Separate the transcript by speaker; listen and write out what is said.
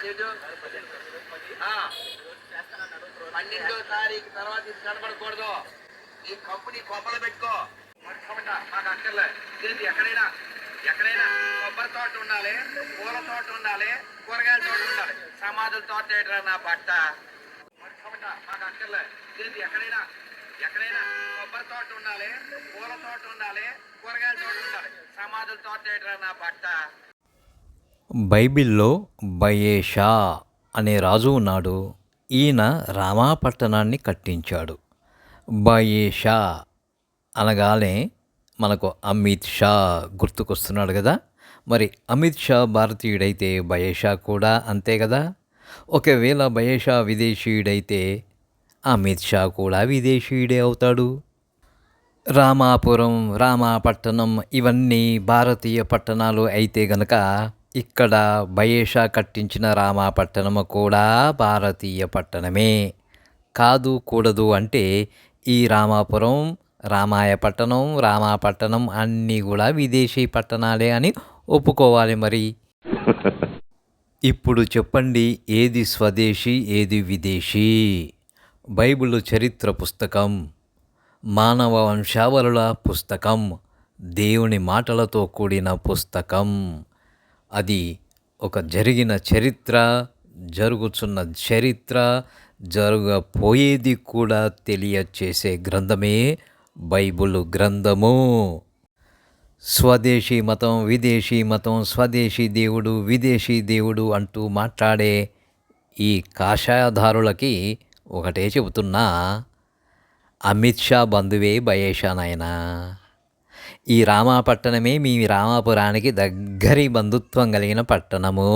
Speaker 1: తెలీదు. ఆ, 12వ తారీఖు తర్వాత ఇది కనపడకూడదు. ఈ కంపెనీ కొబ్బలు పెట్టుకో. మాకు అక్కర్లే. ఇదేంటి ఎక్కడైనా ఎక్కడైనా కొబ్బరి తోట ఉండాలి, పూల తోట ఉండాలి, కూరగాయల తోట ఉండాలి. సమాధుల తోట ఏంట్రా నా బట్ట? మాకు అక్కర్లే. ఇదేంటి ఎక్కడైనా ఎక్కడైనా కొబ్బరి తోట ఉండాలి, పూల తోట ఉండాలి, కూరగాయల తోట ఉండాలి. సమాధుల తోట ఏంట్రా నా బట్ట?
Speaker 2: బైబిల్లో బయేషా అనే రాజు ఉన్నాడు. ఈయన రామాపట్టణాన్ని కట్టించాడు. బయేషా అనగానే మనకు అమిత్ షా గుర్తుకొస్తున్నాడు కదా. మరి అమిత్ షా భారతీయుడైతే బయేషా కూడా అంతే కదా. ఒకవేళ బయేషా విదేశీయుడైతే అమిత్ షా కూడా విదేశీయుడే అవుతాడు. రామాపురం, రామాపట్టణం ఇవన్నీ భారతీయ పట్టణాలు అయితే గనక ఇక్కడ బయేషా కట్టించిన రామాపట్టణము కూడా భారతీయ పట్టణమే. కాదు కూడదు అంటే ఈ రామాపురం, రామాయపట్టణం, రామాపట్టణం అన్నీ కూడా విదేశీ పట్టణాలే అని ఒప్పుకోవాలి మరి. ఇప్పుడు చెప్పండి, ఏది స్వదేశీ ఏది విదేశీ? బైబిల్ చరిత్ర పుస్తకం, మానవ వంశావళుల పుస్తకం, దేవుని మాటలతో కూడిన పుస్తకం. అది ఒక జరిగిన చరిత్ర, జరుగుతున్న చరిత్ర, జరగపోయేది కూడా తెలియచేసే గ్రంథమే బైబిల్ గ్రంథము. స్వదేశీ మతం, విదేశీ మతం, స్వదేశీ దేవుడు, విదేశీ దేవుడు అంటూ మాట్లాడే ఈ కాషాయధారులకి ఒకటే చెబుతున్నా, అమిత్ షా బంధువే బయేషా నాయనా. ఈ రామాపట్టణమే మీ రామాపురానికి దగ్గరి బంధుత్వం కలిగిన పట్టణము.